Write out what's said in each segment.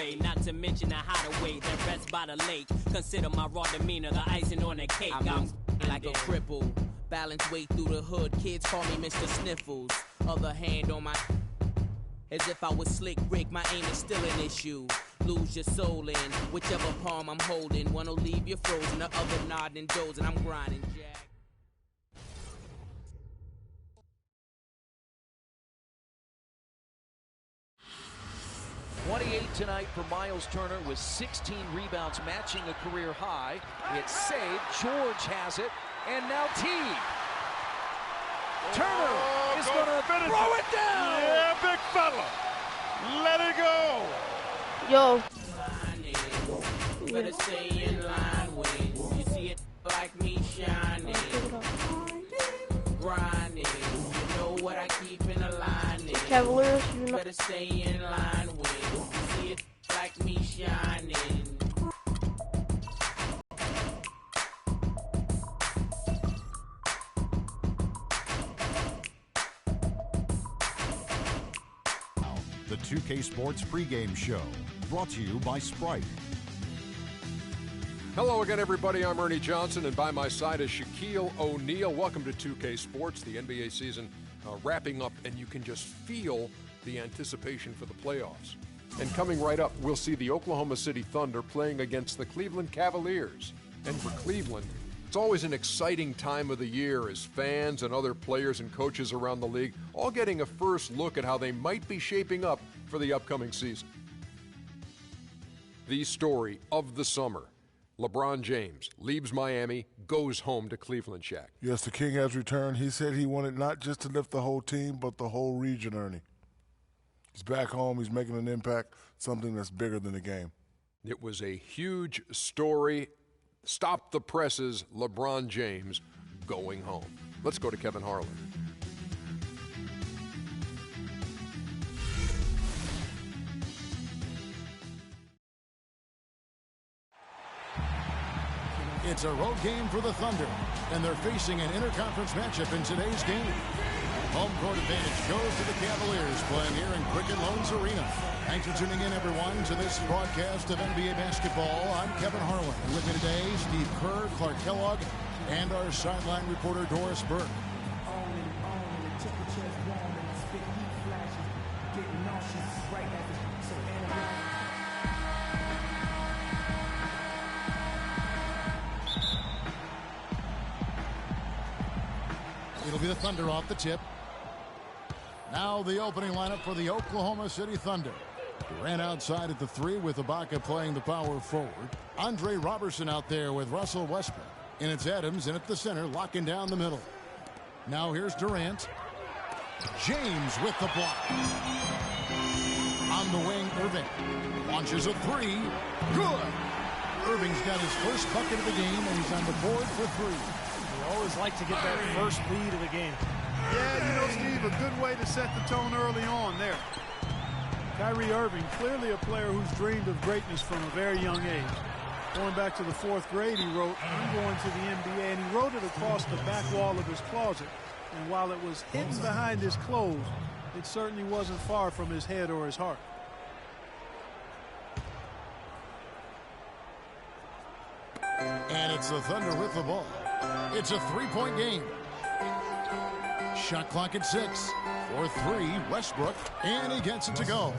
way. Not to mention the hideaway that rests by the lake. Consider my raw demeanor the icing on the cake. I'm like a cripple, balance weight through the hood. Kids call me Mr. Sniffles. Other hand on my, as if I was Slick Rick. My aim is still an issue. Lose your soul in whichever palm I'm holding. One'll leave you frozen, the other nodding and dozing. I'm grinding, Jack. 28 tonight for Miles Turner with 16 rebounds, matching a career high. It's saved. George has it. And now Teague. Turner is going to throw it down. Yeah, big fella. Let it go. Yo. Better stay in line when you see it like me shining. Grinding. You know what I keep in a line. Cavaliers, better stay in line when you see it like me shining. The 2K Sports pregame show, brought to you by Sprite. Hello again, everybody. I'm Ernie Johnson, and by my side is Shaquille O'Neal. Welcome to 2K Sports, the NBA season wrapping up, and you can just feel the anticipation for the playoffs. And coming right up, we'll see the Oklahoma City Thunder playing against the Cleveland Cavaliers. And for Cleveland, it's always an exciting time of the year as fans and other players and coaches around the league all getting a first look at how they might be shaping up for the upcoming season. The story of the summer. LeBron James leaves Miami, goes home to Cleveland, Shaq. Yes, the King has returned. He said he wanted not just to lift the whole team, but the whole region, Ernie. He's back home. He's making an impact, something that's bigger than the game. It was a huge story. Stop the presses, LeBron James going home. Let's go to Kevin Harlan. It's a road game for the Thunder, and they're facing an interconference matchup in today's game. Home court advantage goes to the Cavaliers, playing here in Quicken Loans Arena. Thanks for tuning in, everyone, to this broadcast of NBA basketball. I'm Kevin Harlan, and with me today, Steve Kerr, Clark Kellogg, and our sideline reporter, Doris Burke. It'll be the Thunder off the tip. Now the opening lineup for the Oklahoma City Thunder. Durant outside at the 3 with Ibaka playing the power forward. Andre Robertson out there with Russell Westbrook. And it's Adams in at the center, locking down the middle. Now here's Durant. James with the block. On the wing, Irving. Launches a 3. Good. Irving's got his first bucket of the game, and he's on the board for 3. Always like to get that first lead of the game. Yeah, you know, Steve, a good way to set the tone early on there. Kyrie Irving, clearly a player who's dreamed of greatness from a very young age. Going back to the 4th grade, he wrote, "I'm going to the NBA," and he wrote it across the back wall of his closet. And while it was hidden behind his clothes, it certainly wasn't far from his head or his heart. And it's the Thunder with the ball. It's a 3-point game. Shot clock at 6. For 3, Westbrook, and he gets it to go.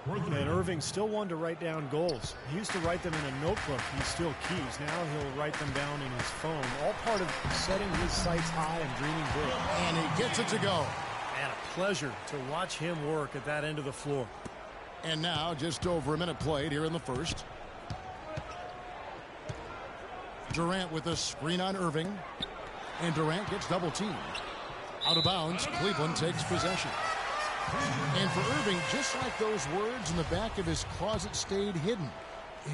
And Irving still wanted to write down goals. He used to write them in a notebook. He still keeps. Now he'll write them down in his phone. All part of setting his sights high and dreaming big. And he gets it to go. And a pleasure to watch him work at that end of the floor. And now just over a minute played here in the first. Durant with a screen on Irving. And Durant gets double teamed. Out of bounds, Cleveland takes possession. And for Irving, just like those words in the back of his closet stayed hidden,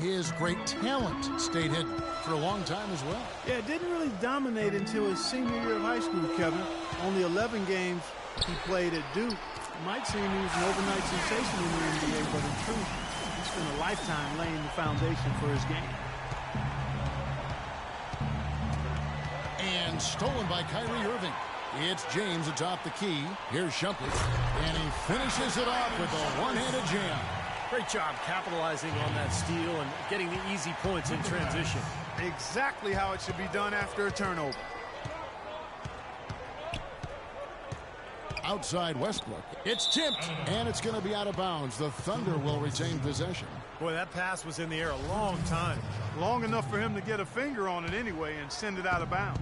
his great talent stayed hidden for a long time as well. Yeah, it didn't really dominate until his senior year of high school, Kevin. Only 11 games he played at Duke. It might seem he was an overnight sensation in the NBA, but in truth, he spent a lifetime laying the foundation for his game. And stolen by Kyrie Irving. It's James atop the key. Here's Shumpert. And he finishes it off with a one-handed jam. Great job capitalizing on that steal and getting the easy points in transition. Exactly how it should be done after a turnover. Outside Westbrook. It's tipped, and it's going to be out of bounds. The Thunder will retain possession. Boy, that pass was in the air a long time. Long enough for him to get a finger on it anyway and send it out of bounds.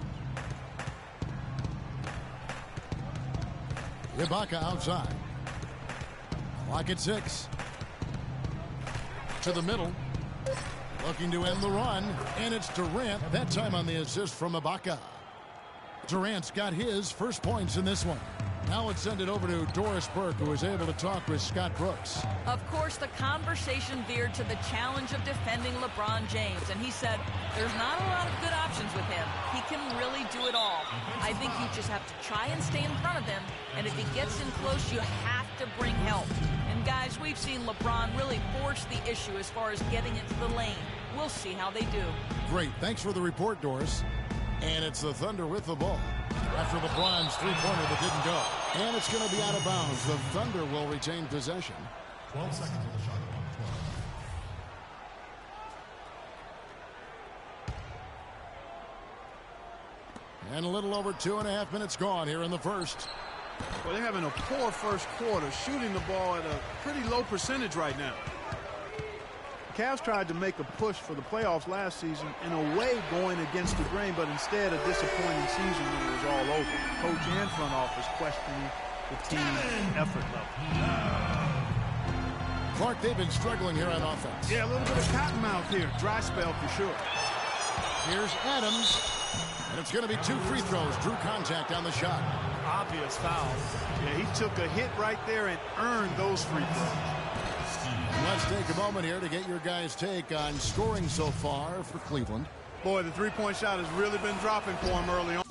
Ibaka outside. Clock at 6. To the middle. Looking to end the run, and it's Durant. That time on the assist from Ibaka. Durant's got his first points in this one. Now let's send it over to Doris Burke, who was able to talk with Scott Brooks. Of course, the conversation veered to the challenge of defending LeBron James, and he said there's not a lot of good options with him. He can really do it all. I think you just have to try and stay in front of him, and if he gets in close, you have to bring help. And guys, we've seen LeBron really force the issue as far as getting into the lane. We'll see how they do. Great. Thanks for the report, Doris. And it's the Thunder with the ball after LeBron's three-pointer that didn't go. And it's going to be out of bounds. The Thunder will retain possession. 12 seconds on the shot clock. 12. And a little over 2.5 minutes gone here in the first. Well, they're having a poor first quarter, shooting the ball at a pretty low percentage right now. The Cavs tried to make a push for the playoffs last season, in a way going against the grain, but instead a disappointing season when it was all over. Coach and front office questioning the team's effort level. Clark, they've been struggling here on offense. Yeah, a little bit of cottonmouth here. Dry spell for sure. Here's Adams. And it's going to be 2 free throws. Drew contact on the shot. Obvious foul. Yeah, he took a hit right there and earned those free throws. Let's take a moment here to get your guys' take on scoring so far for Cleveland. Boy, the three-point shot has really been dropping for him early on.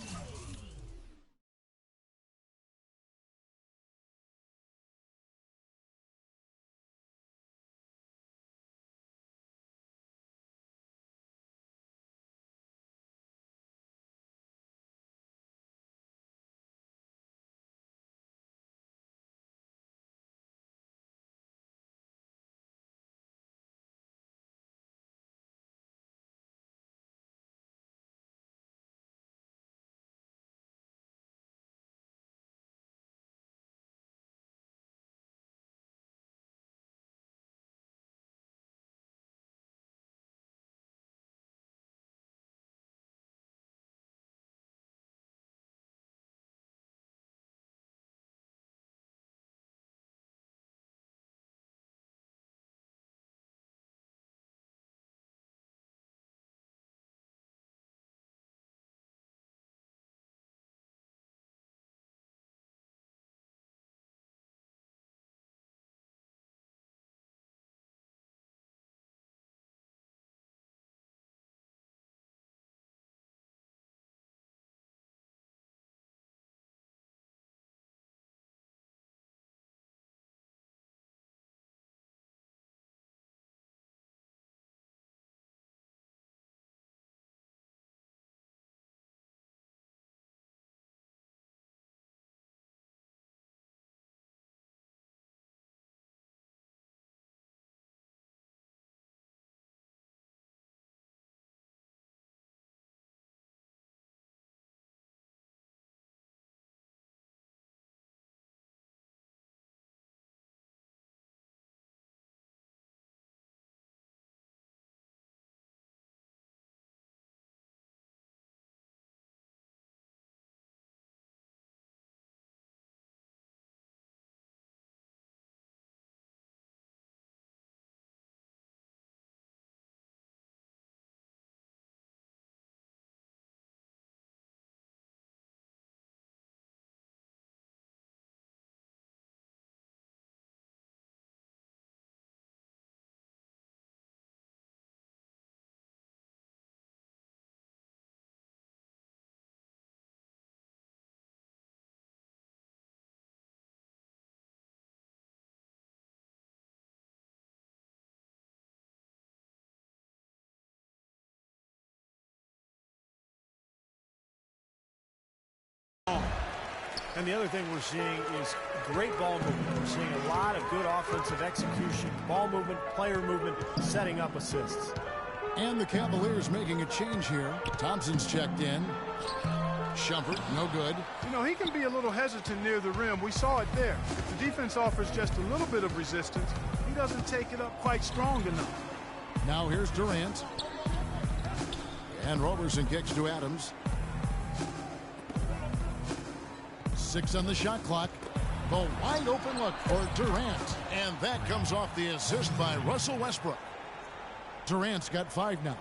And the other thing we're seeing is great ball movement. We're seeing a lot of good offensive execution, ball movement, player movement, setting up assists. And the Cavaliers making a change here. Thompson's checked in. Shumpert, no good. You know, he can be a little hesitant near the rim. We saw it there. If the defense offers just a little bit of resistance, he doesn't take it up quite strong enough. Now here's Durant. And Roberson kicks to Adams. 6 on the shot clock. The wide open look for Durant. And that comes off the assist by Russell Westbrook. Durant's got 5 now.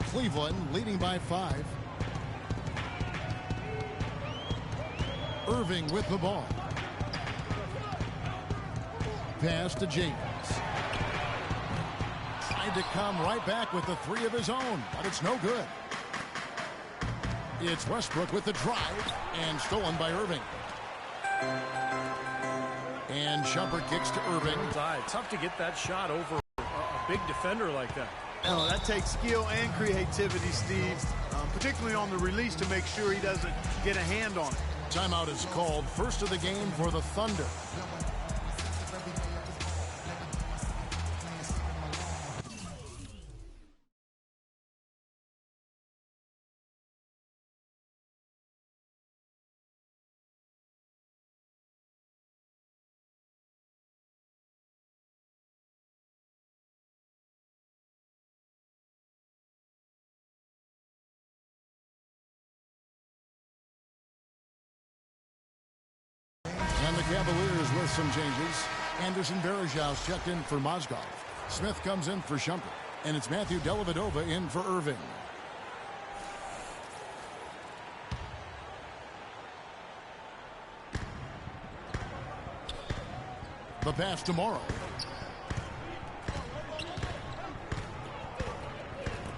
Cleveland leading by 5. Irving with the ball. Pass to James. Tried to come right back with the 3 of his own, but it's no good. It's Westbrook with the drive and stolen by Irving. And Shumpert kicks to Irving. Tough to get that shot over a big defender like that. Oh, that takes skill and creativity, Steve, particularly on the release to make sure he doesn't get a hand on it. Timeout is called. First of the game for the Thunder. And the Cavaliers with some changes. Anderson Varejau's checked in for Mozgov. Smith comes in for Shumpert. And it's Matthew Dellavedova in for Irving. The pass to Morrow.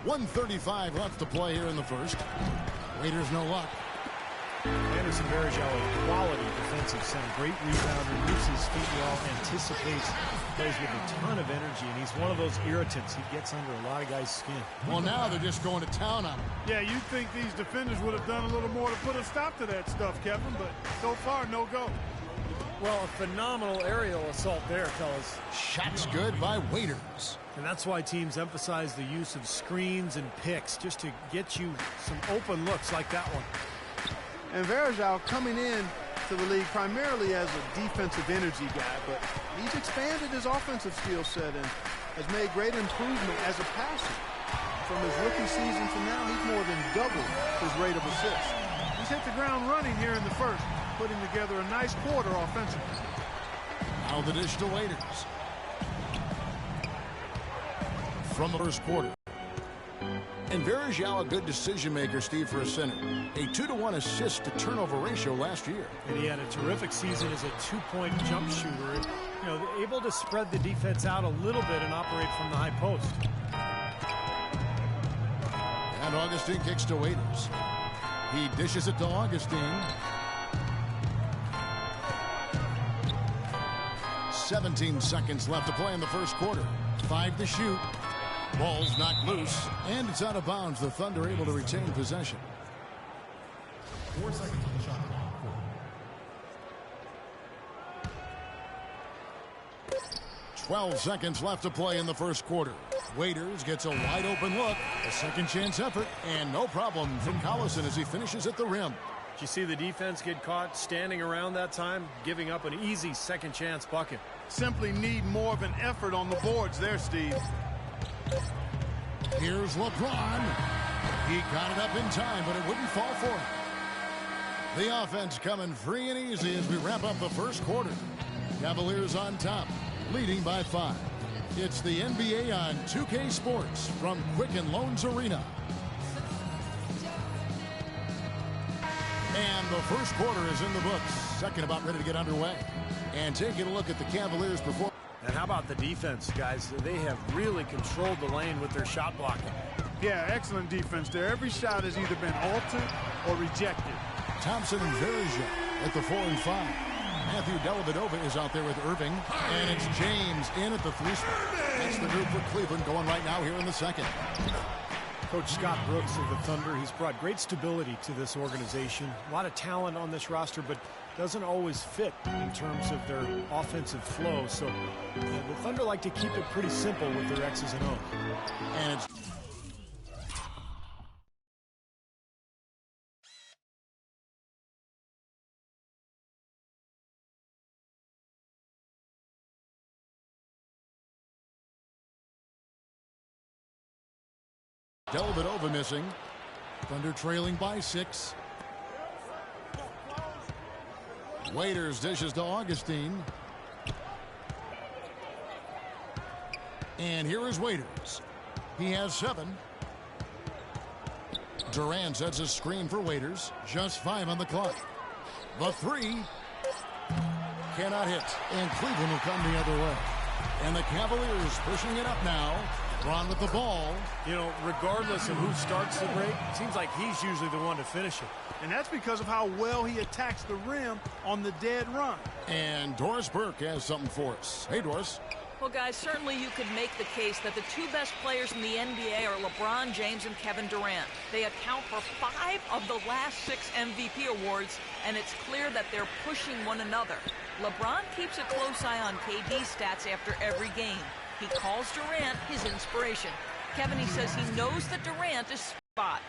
1:35 left to play here in the first. Waiters no luck. Anderson Varejao, a quality defensive center. Great rebounder, moves his feet well, anticipates, plays with a ton of energy, and he's one of those irritants. He gets under a lot of guys' skin. Well, now they're just going to town on him. Yeah, you'd think these defenders would have done a little more to put a stop to that stuff, Kevin, but so far, no go. Well, a phenomenal aerial assault there, fellas. Shots good by Waiters. And that's why teams emphasize the use of screens and picks, just to get you some open looks like that one. And Varejao coming in to the league primarily as a defensive energy guy, but he's expanded his offensive skill set and has made great improvement as a passer. From his rookie season to now, he's more than doubled his rate of assists. He's hit the ground running here in the first, putting together a nice quarter offensively. Now the dish to Waiters. From the first quarter. And Varejao, a good decision maker, Steve, for a center. A 2-to-1 assist to turnover ratio last year. And he had a terrific season as a two-point jump shooter. You know, able to spread the defense out a little bit and operate from the high post. And Augustine kicks to Waiters. He dishes it to Augustine. 17 seconds left to play in the first quarter. 5 to shoot. Ball's knocked loose, and it's out of bounds. The Thunder able to retain possession. 4 seconds on the shot clock. 12 seconds left to play in the first quarter. Waiters gets a wide open look, a second chance effort, and no problem from Collison as he finishes at the rim. Did you see the defense get caught standing around that time, giving up an easy second chance bucket? Simply need more of an effort on the boards there, Steve. Here's LeBron. He got it up in time, but it wouldn't fall for him. The offense coming free and easy as we wrap up the first quarter. Cavaliers on top, leading by 5. It's the NBA on 2K Sports from Quicken Loans Arena. And the first quarter is in the books. Second about ready to get underway. And taking a look at the Cavaliers' performance. And how about the defense, guys? They have really controlled the lane with their shot blocking. Yeah, excellent defense there. Every shot has either been altered or rejected. Thompson and Varejao at the 4 and 5. Matthew Dellavedova is out there with Irving. And it's James in at the 3 spot. That's the group for Cleveland going right now here in the second. Coach Scott Brooks of the Thunder, he's brought great stability to this organization. A lot of talent on this roster, but doesn't always fit in terms of their offensive flow. So the Thunder like to keep it pretty simple with their X's and O's. And it's Dellavedova missing. Thunder trailing by 6. Waiters dishes to Augustine. And here is Waiters. He has 7. Durant sets a screen for Waiters. Just 5 on the clock. The 3 cannot hit. And Cleveland will come the other way. And the Cavaliers pushing it up now. Braun with the ball. You know, regardless of who starts the break, it seems like he's usually the one to finish it. And that's because of how well he attacks the rim on the dead run. And Doris Burke has something for us. Hey, Doris. Well, guys, certainly you could make the case that the 2 best players in the NBA are LeBron James and Kevin Durant. They account for 5 of the last 6 MVP awards, and it's clear that they're pushing one another. LeBron keeps a close eye on KD's stats after every game. He calls Durant his inspiration. Kevin, he says he knows that Durant is spot.